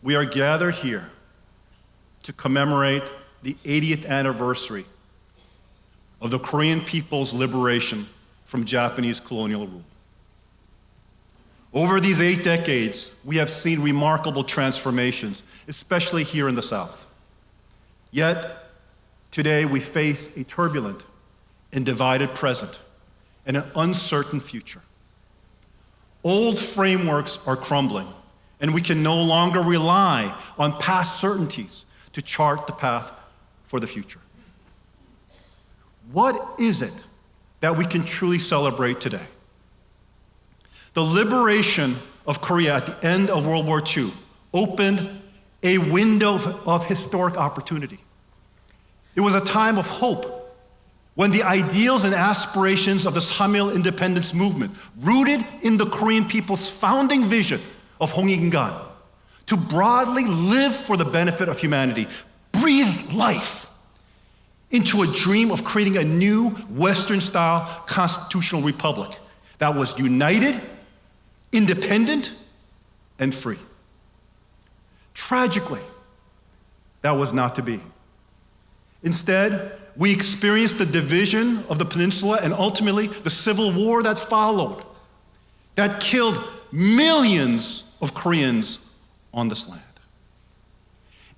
we are gathered here to commemorate the 80th anniversary of the Korean people's liberation from Japanese colonial rule. Over these 8 decades, we have seen remarkable transformations, especially here in the South. Yet, today we face a turbulent and divided present and an uncertain future. Old frameworks are crumbling, and we can no longer rely on past certainties to chart the path for the future. What is it that we can truly celebrate today? The liberation of Korea at the end of World War II opened a window of historic opportunity. It was a time of hope when the ideals and aspirations of the Samil independence movement, rooted in the Korean people's founding vision of Hongik-ingan, to broadly live for the benefit of humanity, breathed life into a dream of creating a new Western-style constitutional republic that was united, independent, and free. Tragically, that was not to be. Instead, we experienced the division of the peninsula and ultimately the civil war that followed, that killed millions of Koreans on this land.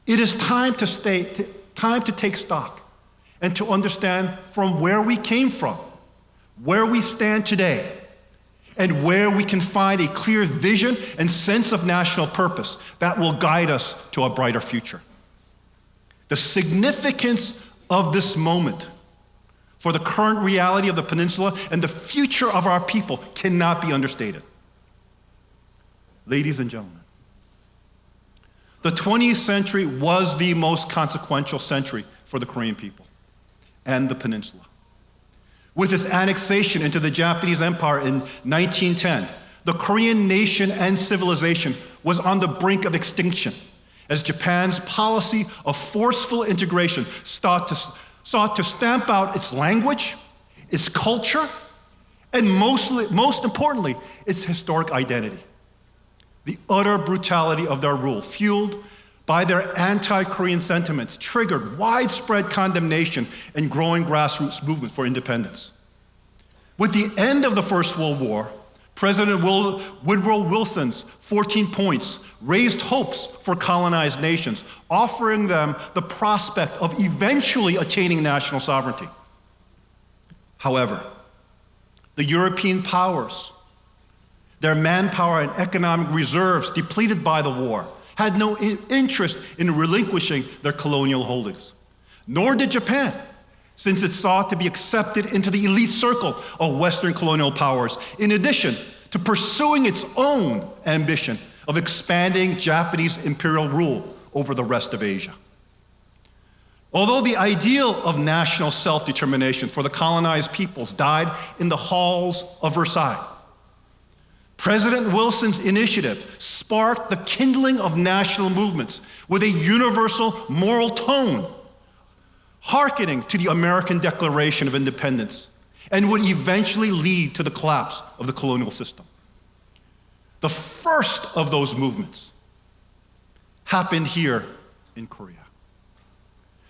It is time to take stock and to understand from where we came from, where we stand today, and where we can find a clear vision and sense of national purpose that will guide us to a brighter future. The significance of this moment for the current reality of the peninsula and the future of our people cannot be understated. Ladies and gentlemen, the 20th century was the most consequential century for the Korean people and the peninsula. With its annexation into the Japanese Empire in 1910, the Korean nation and civilization was on the brink of extinction as Japan's policy of forceful integration sought to stamp out its language, its culture, and most importantly, its historic identity. The utter brutality of their rule, fueled by their anti-Korean sentiments, triggered widespread condemnation and growing grassroots movement for independence. With the end of the First World War, President Woodrow Wilson's 14 points raised hopes for colonized nations, offering them the prospect of eventually attaining national sovereignty. However, the European powers, their manpower and economic reserves depleted by the war, had no interest in relinquishing their colonial holdings. Nor did Japan, since it sought to be accepted into the elite circle of Western colonial powers, in addition to pursuing its own ambition of expanding Japanese imperial rule over the rest of Asia. Although the ideal of national self-determination for the colonized peoples died in the halls of Versailles, President Wilson's initiative sparked the kindling of national movements with a universal moral tone, hearkening to the American Declaration of Independence, and would eventually lead to the collapse of the colonial system. The first of those movements happened here in Korea.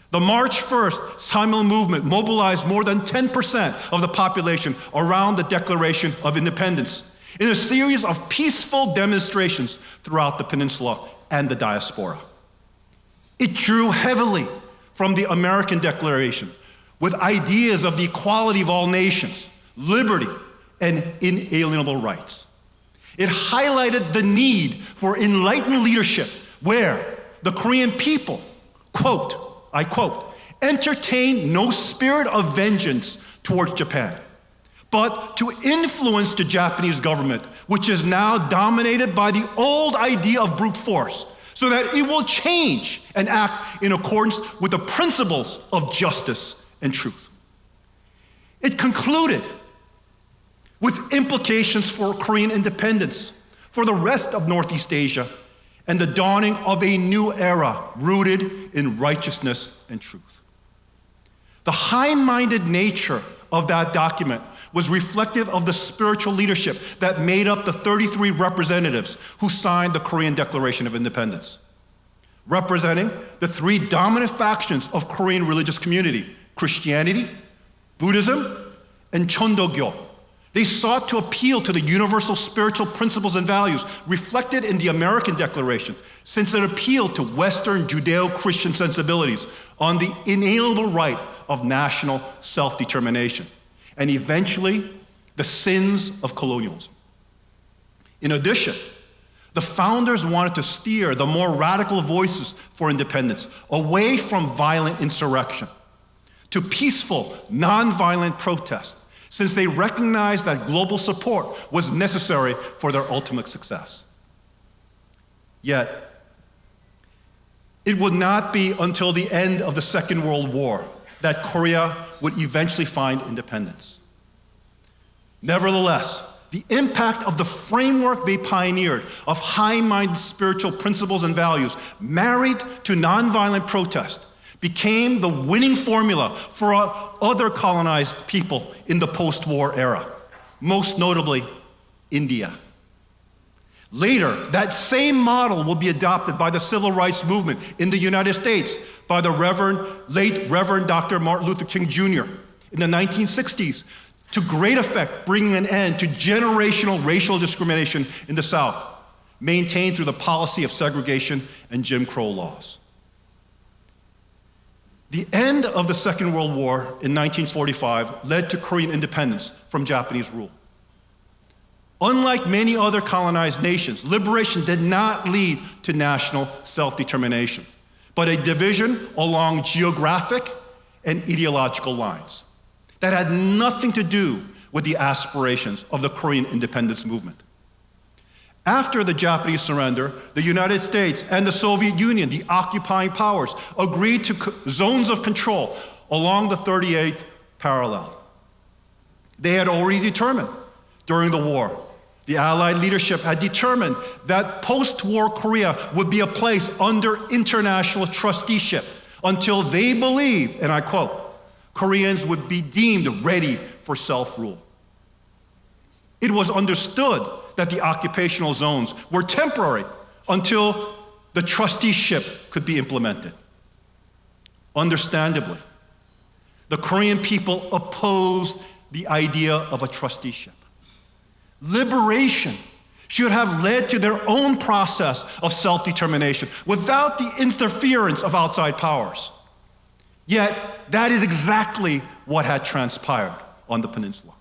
The March 1st Samil movement mobilized more than 10% of the population around the Declaration of Independence in a series of peaceful demonstrations throughout the peninsula and the diaspora. It drew heavily from the American Declaration with ideas of the equality of all nations, liberty, and inalienable rights. It highlighted the need for enlightened leadership where the Korean people, quote, I quote, entertain no spirit of vengeance towards Japan, but to influence the Japanese government, which is now dominated by the old idea of brute force, so that it will change and act in accordance with the principles of justice and truth. It concluded with implications for Korean independence, for the rest of Northeast Asia, and the dawning of a new era rooted in righteousness and truth. The high-minded nature of that document was reflective of the spiritual leadership that made up the 33 representatives who signed the Korean Declaration of Independence. representing the three dominant factions of Korean religious community: Christianity, Buddhism, and Chondogyo. They sought to appeal to the universal spiritual principles and values reflected in the American Declaration, since it appealed to Western Judeo-Christian sensibilities on the inalienable right of national self-determination, and eventually the sins of colonialism. In addition, the founders wanted to steer the more radical voices for independence away from violent insurrection to peaceful, nonviolent protest, since they recognized that global support was necessary for their ultimate success. Yet, it would not be until the end of the Second World War that Korea would eventually find independence. Nevertheless, the impact of the framework they pioneered of high-minded spiritual principles and values married to nonviolent protest became the winning formula for other colonized people in the post-war era, most notably India. Later, that same model will be adopted by the civil rights movement in the United States by the late Reverend Dr. Martin Luther King Jr. in the 1960s, to great effect, bringing an end to generational racial discrimination in the South, maintained through the policy of segregation and Jim Crow laws. The end of the Second World War in 1945 led to Korean independence from Japanese rule. Unlike many other colonized nations, liberation did not lead to national self-determination, but a division along geographic and ideological lines that had nothing to do with the aspirations of the Korean independence movement. After the Japanese surrender, the United States and the Soviet Union, the occupying powers, agreed to zones of control along the 38th parallel. They had already determined during the war, the Allied leadership had determined that post-war Korea would be a place under international trusteeship until they believed, and I quote, Koreans would be deemed ready for self-rule. It was understood that the occupational zones were temporary until the trusteeship could be implemented. Understandably, the Korean people opposed the idea of a trusteeship. Liberation should have led to their own process of self-determination without the interference of outside powers. Yet, that is exactly what had transpired on the peninsula.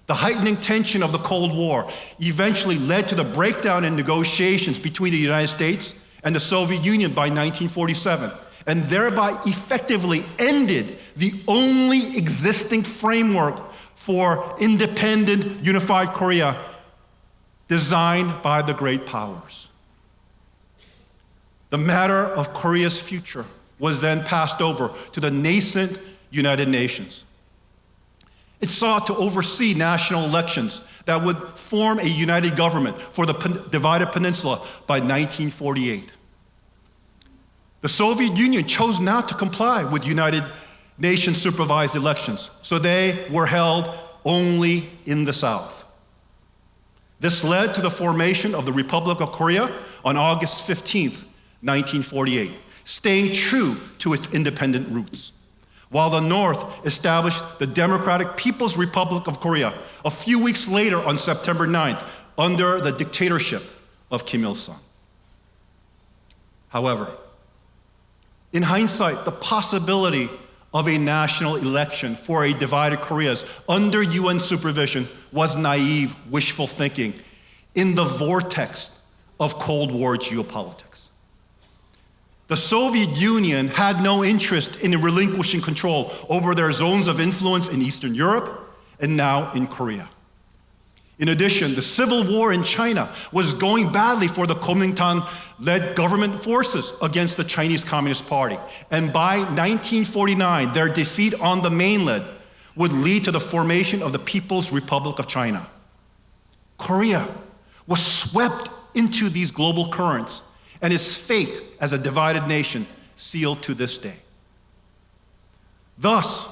The heightening tension of the Cold War eventually led to the breakdown in negotiations between the United States and the Soviet Union by 1947, and thereby effectively ended the only existing framework for independent, unified Korea designed by the great powers. The matter of Korea's future was then passed over to the nascent United Nations. It sought to oversee national elections that would form a united government for the divided peninsula by 1948. The Soviet Union chose not to comply with United Nations supervised elections, so they were held only in the South. This led to the formation of the Republic of Korea on August 15th, 1948, staying true to its independent roots, while the North established the Democratic People's Republic of Korea a few weeks later on September 9th under the dictatorship of Kim Il-sung. However, in hindsight, the possibility of a national election for a divided Korea under UN supervision was naive, wishful thinking in the vortex of Cold War geopolitics. The Soviet Union had no interest in relinquishing control over their zones of influence in Eastern Europe and now in Korea. In addition, the civil war in China was going badly for the Kuomintang-led government forces against the Chinese Communist Party. And by 1949, their defeat on the mainland would lead to the formation of the People's Republic of China. Korea was swept into these global currents, and its fate as a divided nation sealed to this day. Thus,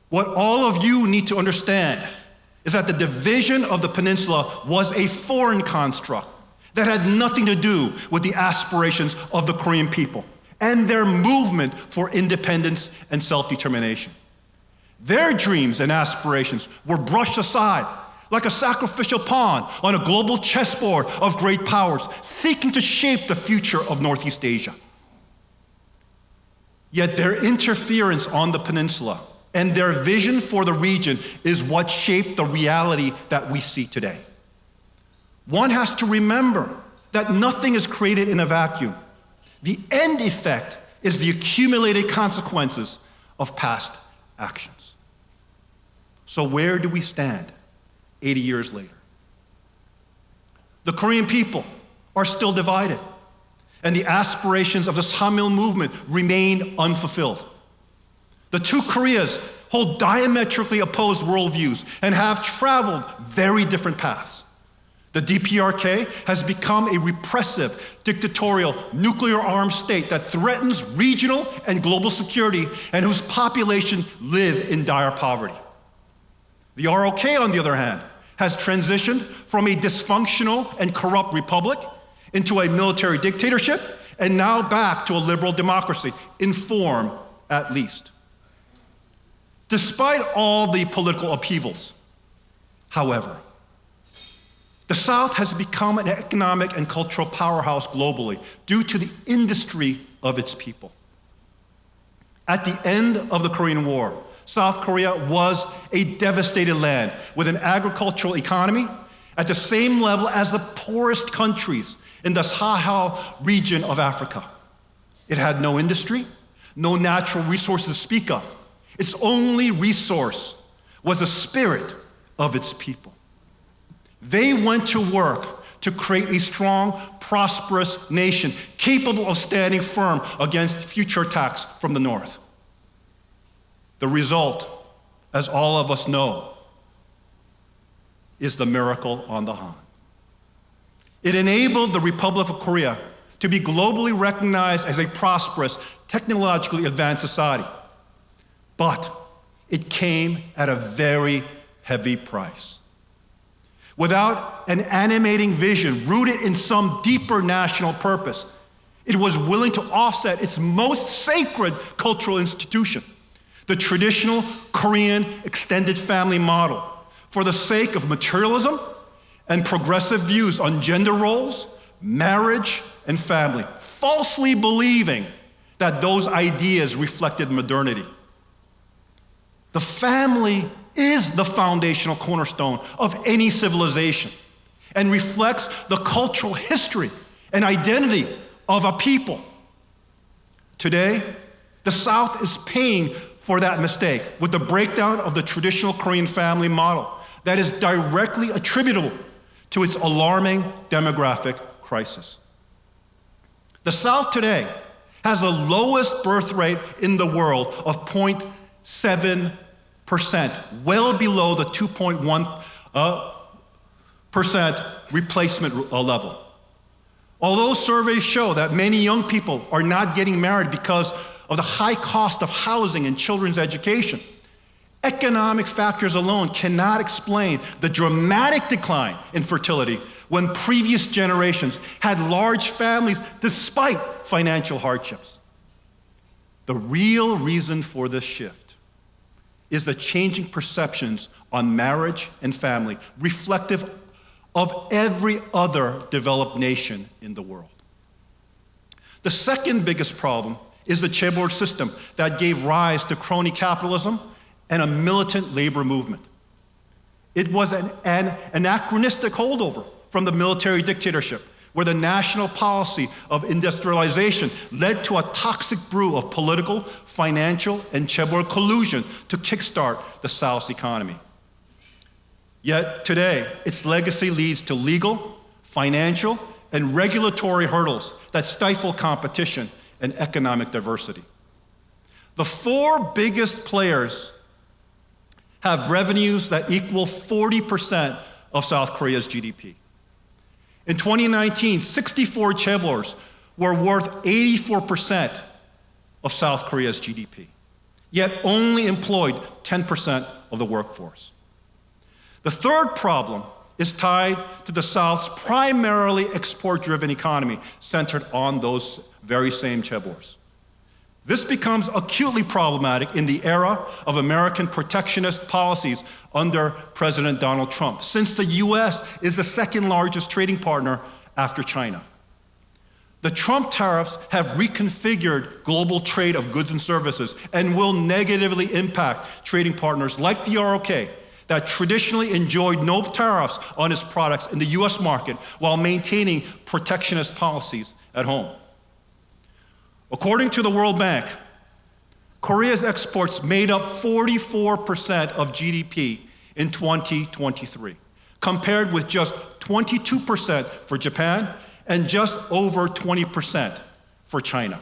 what all of you need to understand is that the division of the peninsula was a foreign construct that had nothing to do with the aspirations of the Korean people and their movement for independence and self-determination. Their dreams and aspirations were brushed aside like a sacrificial pawn on a global chessboard of great powers seeking to shape the future of Northeast Asia. Yet their interference on the peninsula and their vision for the region is what shaped the reality that we see today. One has to remember that nothing is created in a vacuum. The end effect is the accumulated consequences of past actions. So where do we stand 80 years later? The Korean people are still divided, and the aspirations of the Samil movement remain unfulfilled. The two Koreas hold diametrically opposed worldviews and have traveled very different paths. The DPRK has become a repressive, dictatorial, nuclear-armed state that threatens regional and global security and whose population live in dire poverty. The ROK, on the other hand, has transitioned from a dysfunctional and corrupt republic into a military dictatorship and now back to a liberal democracy, in form at least. Despite all the political upheavals, however, the South has become an economic and cultural powerhouse globally due to the industry of its people. At the end of the Korean War, South Korea was a devastated land with an agricultural economy at the same level as the poorest countries in the Sahel region of Africa. It had no industry, no natural resources to speak of. Its only resource was the spirit of its people. They went to work to create a strong, prosperous nation capable of standing firm against future attacks from the north. The result, as all of us know, is the miracle on the Han. It enabled the Republic of Korea to be globally recognized as a prosperous, technologically advanced society. But it came at a very heavy price. Without an animating vision rooted in some deeper national purpose, it was willing to offset its most sacred cultural institution, the traditional Korean extended family model, for the sake of materialism and progressive views on gender roles, marriage, and family, falsely believing that those ideas reflected modernity. The family is the foundational cornerstone of any civilization and reflects the cultural history and identity of a people. Today, the South is paying for that mistake with the breakdown of the traditional Korean family model that is directly attributable to its alarming demographic crisis. The South today has the lowest birth rate in the world of 0.7%, well below the 2.1% replacement level. Although surveys show that many young people are not getting married because of the high cost of housing and children's education, economic factors alone cannot explain the dramatic decline in fertility when previous generations had large families despite financial hardships. The real reason for this shift is the changing perceptions on marriage and family, reflective of every other developed nation in the world. The second biggest problem is the chaebol system that gave rise to crony capitalism and a militant labor movement. It was an anachronistic holdover from the military dictatorship, where the national policy of industrialization led to a toxic brew of political, financial, and chaebol collusion to kickstart the South's economy. Yet today, its legacy leads to legal, financial, and regulatory hurdles that stifle competition and economic diversity. The four biggest players have revenues that equal 40% of South Korea's GDP. In 2019, 64 chaebols were worth 84% of South Korea's GDP, yet only employed 10% of the workforce. The third problem is tied to the South's primarily export-driven economy, centered on those very same chaebols. This becomes acutely problematic in the era of American protectionist policies under President Donald Trump, since the US is the second largest trading partner after China. The Trump tariffs have reconfigured global trade of goods and services and will negatively impact trading partners like the ROK that traditionally enjoyed no tariffs on its products in the US market while maintaining protectionist policies at home. According to the World Bank, Korea's exports made up 44% of GDP in 2023, compared with just 22% for Japan and just over 20% for China.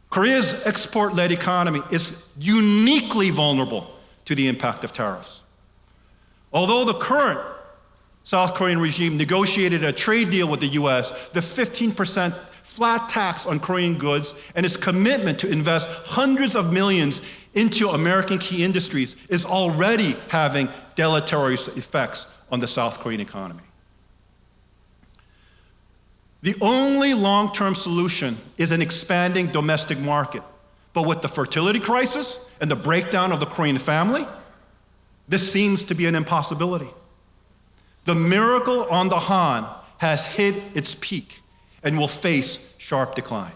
Korea's export-led economy is uniquely vulnerable to the impact of tariffs. Although the current South Korean regime negotiated a trade deal with the US, the 15% flat tax on Korean goods and its commitment to invest hundreds of millions into American key industries is already having deleterious effects on the South Korean economy. The only long-term solution is an expanding domestic market. But with the fertility crisis and the breakdown of the Korean family, this seems to be an impossibility. The miracle on the Han has hit its peak and will face sharp decline.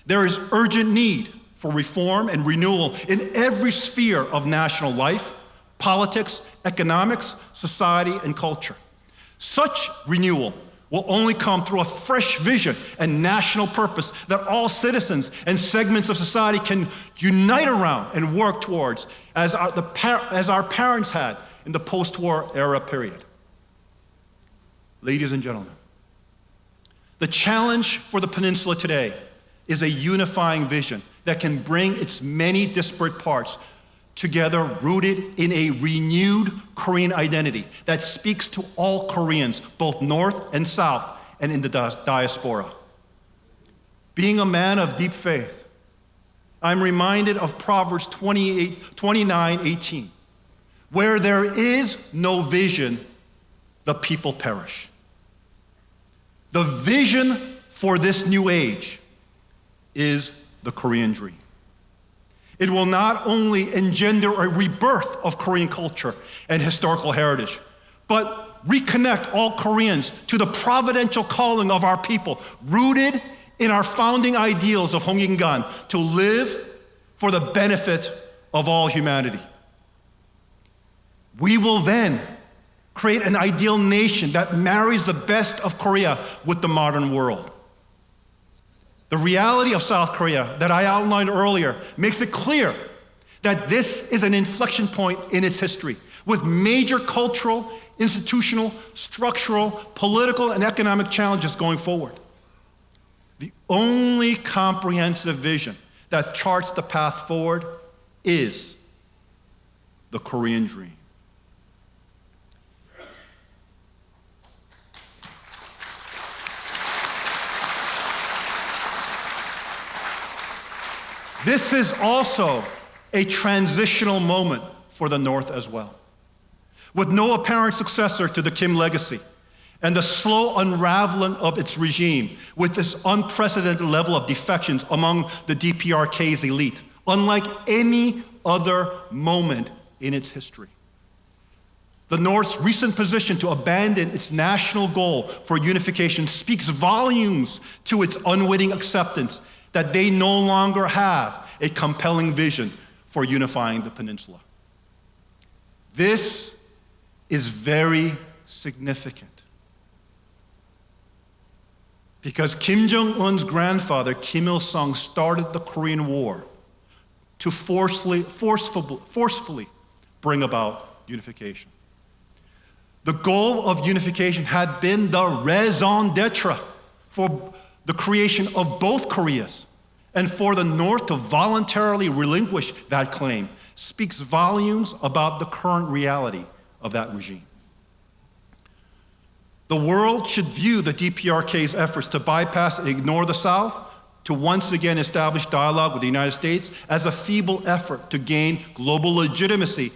There is urgent need for reform and renewal in every sphere of national life, politics, economics, society, and culture. Such renewal will only come through a fresh vision and national purpose that all citizens and segments of society can unite around and work towards, as our parents had in the post-war era period. Ladies and gentlemen, the challenge for the peninsula today is a unifying vision that can bring its many disparate parts together, rooted in a renewed Korean identity that speaks to all Koreans, both North and South, and in the diaspora. Being a man of deep faith, I'm reminded of Proverbs 29:18, where there is no vision, the people perish. The vision for this new age is the Korean dream. It will not only engender a rebirth of Korean culture and historical heritage, but reconnect all Koreans to the providential calling of our people, rooted in our founding ideals of Honggingan, to live for the benefit of all humanity. We will then create an ideal nation that marries the best of Korea with the modern world. The reality of South Korea that I outlined earlier makes it clear that this is an inflection point in its history, with major cultural, institutional, structural, political, and economic challenges going forward. The only comprehensive vision that charts the path forward is the Korean dream. This is also a transitional moment for the North as well. With no apparent successor to the Kim legacy and the slow unraveling of its regime with this unprecedented level of defections among the DPRK's elite, unlike any other moment in its history. The North's recent position to abandon its national goal for unification speaks volumes to its unwitting acceptance that they no longer have a compelling vision for unifying the peninsula. This is very significant because Kim Jong-un's grandfather, Kim Il-sung, started the Korean War to forcefully bring about unification. The goal of unification had been the raison d'etre for the creation of both Koreas, and for the North to voluntarily relinquish that claim speaks volumes about the current reality of that regime. The world should view the DPRK's efforts to bypass and ignore the South, to once again establish dialogue with the United States, as a feeble effort to gain global legitimacy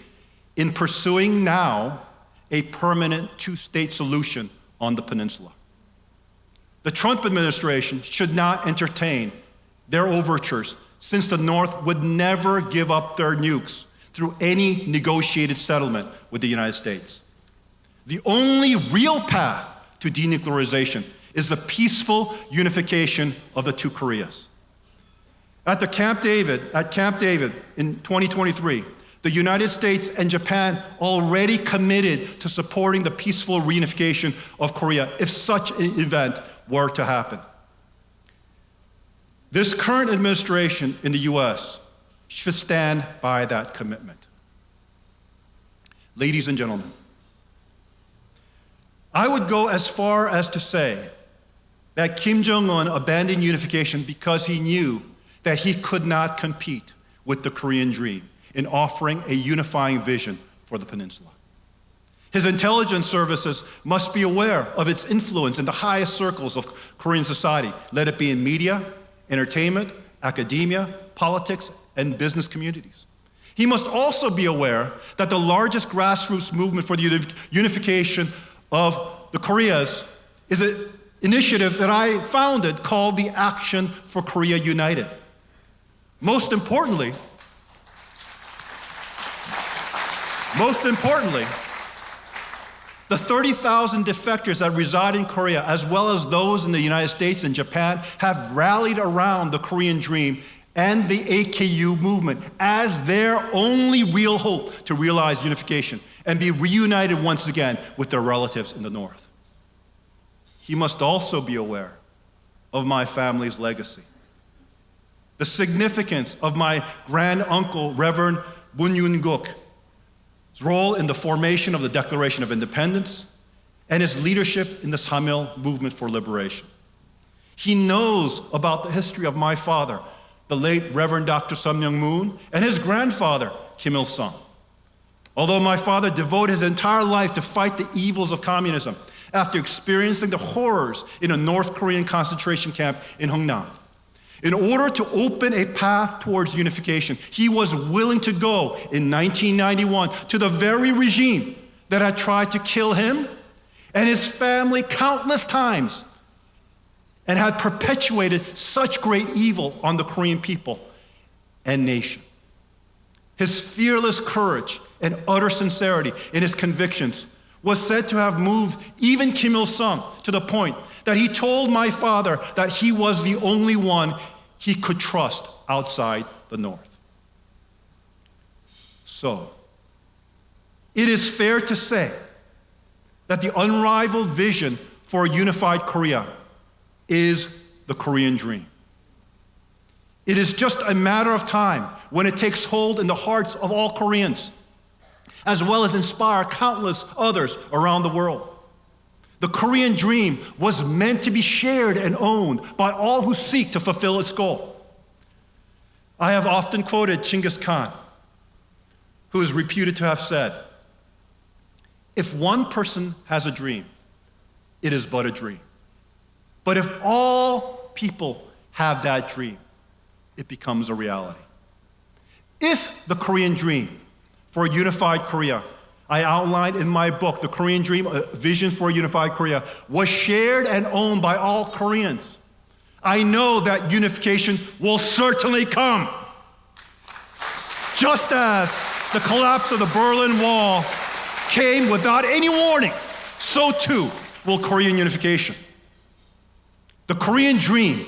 in pursuing now a permanent two-state solution on the peninsula. The Trump administration should not entertain their overtures, since the North would never give up their nukes through any negotiated settlement with the United States. The only real path to denuclearization is the peaceful unification of the two Koreas. At Camp David in 2023, the United States and Japan already committed to supporting the peaceful reunification of Korea if such an event were to happen. This current administration in the US should stand by that commitment. Ladies and gentlemen, I would go as far as to say that Kim Jong-un abandoned unification because he knew that he could not compete with the Korean dream in offering a unifying vision for the peninsula. His intelligence services must be aware of its influence in the highest circles of Korean society, let it be in media, entertainment, academia, politics, and business communities. He must also be aware that the largest grassroots movement for the unification of the Koreas is an initiative that I founded called the Action for Korea United. Most importantly, the 30,000 defectors that reside in Korea, as well as those in the United States and Japan, have rallied around the Korean dream and the AKU movement as their only real hope to realize unification and be reunited once again with their relatives in the North. He must also be aware of my family's legacy, the significance of my granduncle, Reverend Moon Yoon-guk's role in the formation of the Declaration of Independence and his leadership in the Samil movement for liberation. He knows about the history of my father, the late Reverend Dr. Sun Myung Moon, and his grandfather, Kim Il-sung. Although my father devoted his entire life to fight the evils of communism after experiencing the horrors in a North Korean concentration camp in Hungnam, in order to open a path towards unification, he was willing to go in 1991 to the very regime that had tried to kill him and his family countless times and had perpetuated such great evil on the Korean people and nation. His fearless courage and utter sincerity in his convictions was said to have moved even Kim Il-sung to the point that he told my father that he was the only one he could trust outside the North. So, it is fair to say that the unrivaled vision for a unified Korea is the Korean dream. It is just a matter of time when it takes hold in the hearts of all Koreans, as well as inspire countless others around the world. The Korean dream was meant to be shared and owned by all who seek to fulfill its goal. I have often quoted Genghis Khan, who is reputed to have said, "If one person has a dream, it is but a dream. But if all people have that dream, it becomes a reality." If the Korean dream for a unified Korea I outlined in my book, The Korean Dream, A Vision for a Unified Korea, was shared and owned by all Koreans, I know that unification will certainly come. Just as the collapse of the Berlin Wall came without any warning, so too will Korean unification. The Korean dream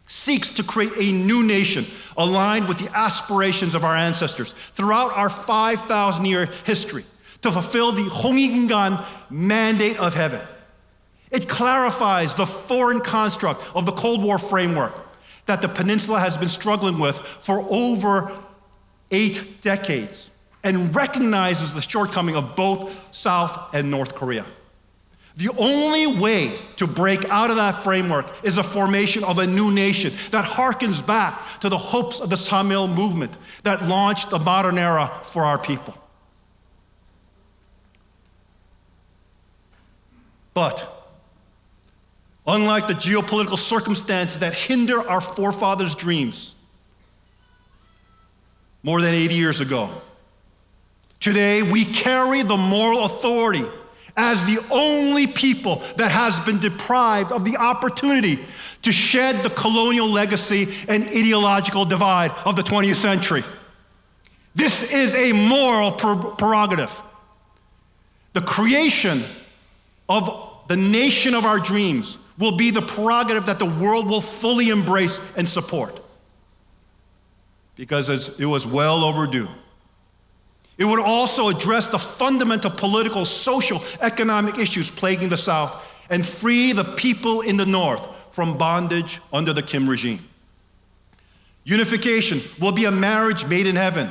seeks to create a new nation aligned with the aspirations of our ancestors throughout our 5,000-year history, to fulfill the Hongikgan mandate of heaven. It clarifies the foreign construct of the Cold War framework that the peninsula has been struggling with for over 8 decades and recognizes the shortcoming of both South and North Korea. The only way to break out of that framework is the formation of a new nation that harkens back to the hopes of the Samil movement that launched the modern era for our people. But unlike the geopolitical circumstances that hinder our forefathers' dreams more than 80 years ago, Today, we carry the moral authority as the only people that has been deprived of the opportunity to shed the colonial legacy and ideological divide of the 20th century. This is a moral prerogative. The creation of the nation of our dreams will be the prerogative that the world will fully embrace and support, because it was well overdue. It would also address the fundamental political, social, economic issues plaguing the South and free the people in the North from bondage under the Kim regime. Unification will be a marriage made in heaven,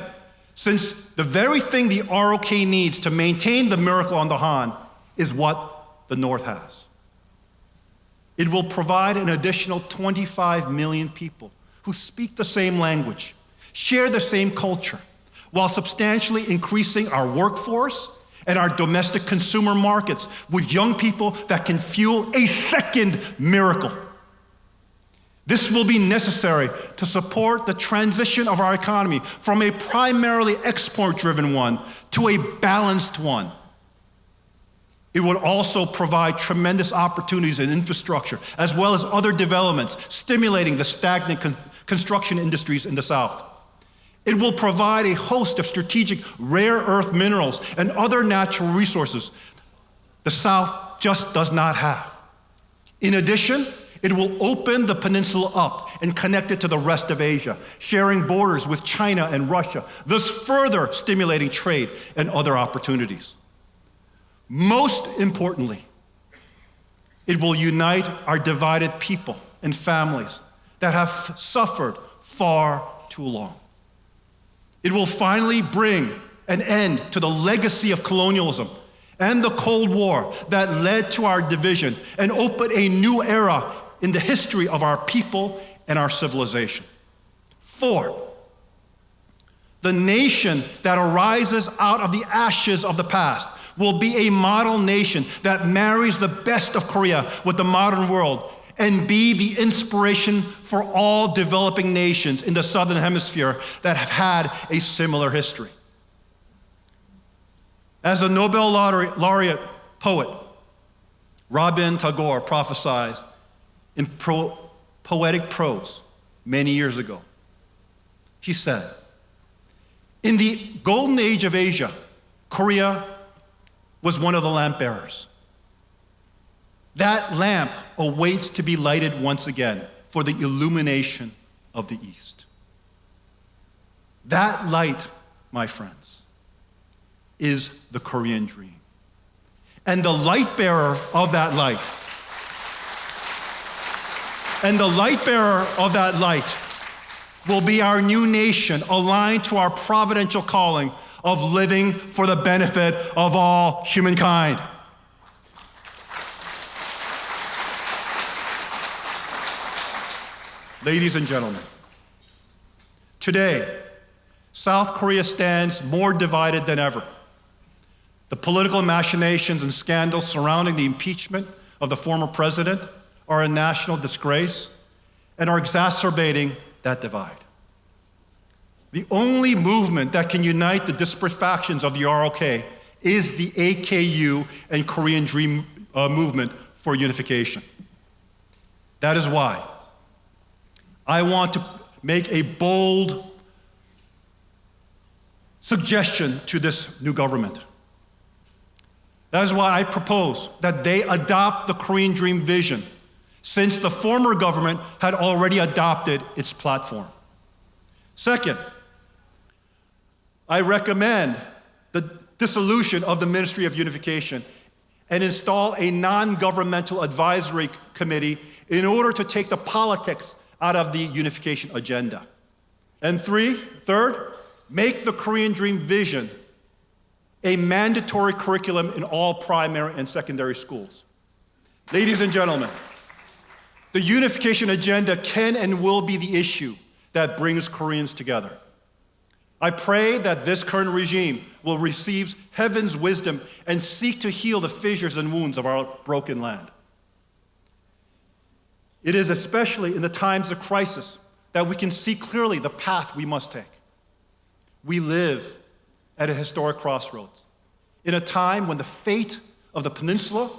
since the very thing the ROK needs to maintain the miracle on the Han is what the North has. It will provide an additional 25 million people who speak the same language, share the same culture, while substantially increasing our workforce and our domestic consumer markets with young people that can fuel a second miracle. This will be necessary to support the transition of our economy from a primarily export-driven one to a balanced one. It would also provide tremendous opportunities in infrastructure, as well as other developments, stimulating the stagnant construction industries in the South. It will provide a host of strategic rare earth minerals and other natural resources the South just does not have. In addition, it will open the peninsula up and connect it to the rest of Asia, sharing borders with China and Russia, thus further stimulating trade and other opportunities. Most importantly, it will unite our divided people and families that have suffered far too long. It will finally bring an end to the legacy of colonialism and the Cold War that led to our division and open a new era in the history of our people and our civilization. 4, the nation that arises out of the ashes of the past will be a model nation that marries the best of Korea with the modern world and be the inspiration for all developing nations in the Southern Hemisphere that have had a similar history. As the Nobel laureate poet Rabindranath Tagore prophesied in poetic prose many years ago, he said, "In the golden age of Asia, Korea was one of the lamp bearers. That lamp awaits to be lighted once again for the illumination of the East." That light, my friends, is the Korean dream. And the light bearer of that light, will be our new nation, aligned to our providential calling of living for the benefit of all humankind. Ladies and gentlemen, today, South Korea stands more divided than ever. The political machinations and scandals surrounding the impeachment of the former president are a national disgrace and are exacerbating that divide. The only movement that can unite the disparate factions of the ROK is the AKU and Korean Dream movement for unification. That is why I want to make a bold suggestion to this new government. That is why I propose that they adopt the Korean Dream vision, since the former government had already adopted its platform. Second, I recommend the dissolution of the Ministry of Unification and install a non-governmental advisory committee in order to take the politics out of the unification agenda. And third, make the Korean Dream vision a mandatory curriculum in all primary and secondary schools. Ladies and gentlemen, the unification agenda can and will be the issue that brings Koreans together. I pray that this current regime will receive heaven's wisdom and seek to heal the fissures and wounds of our broken land. It is especially in the times of crisis that we can see clearly the path we must take. We live at a historic crossroads, in a time when the fate of the peninsula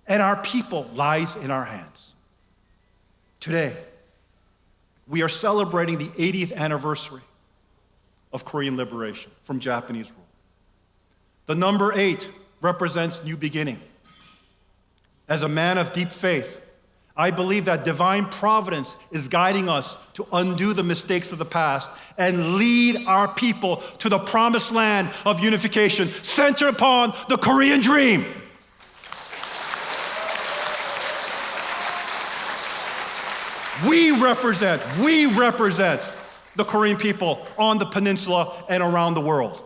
and our people lies in our hands. Today, we are celebrating the 80th anniversary of Korean liberation from Japanese rule. The number 8 represents new beginning. As a man of deep faith, I believe that divine providence is guiding us to undo the mistakes of the past and lead our people to the promised land of unification centered upon the Korean dream. We represent the Korean people on the peninsula and around the world.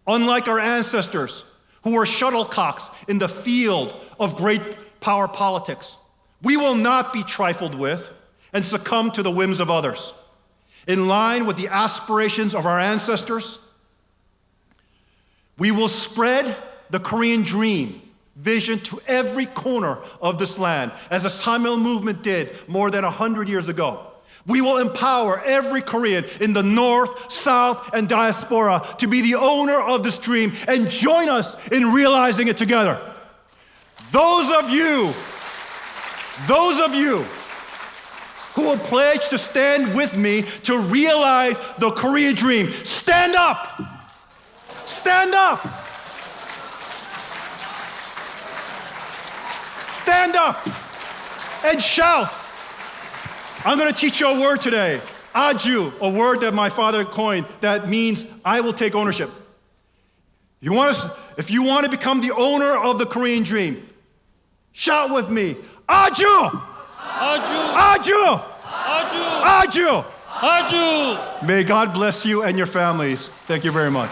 Unlike our ancestors who were shuttlecocks in the field of great power politics, we will not be trifled with and succumb to the whims of others. In line with the aspirations of our ancestors, we will spread the Korean dream vision to every corner of this land, as the Samil movement did more than 100 years ago. We will empower every Korean in the North, South, and diaspora to be the owner of this dream and join us in realizing it together. Those of you who will pledge to stand with me to realize the Korean dream, stand up! Stand up! Stand up and shout. I'm going to teach you a word today. Aju, a word that my father coined that means I will take ownership. If you want to become the owner of the Korean dream, shout with me. Aju! Aju! Aju! Aju! Aju! May God bless you and your families. Thank you very much.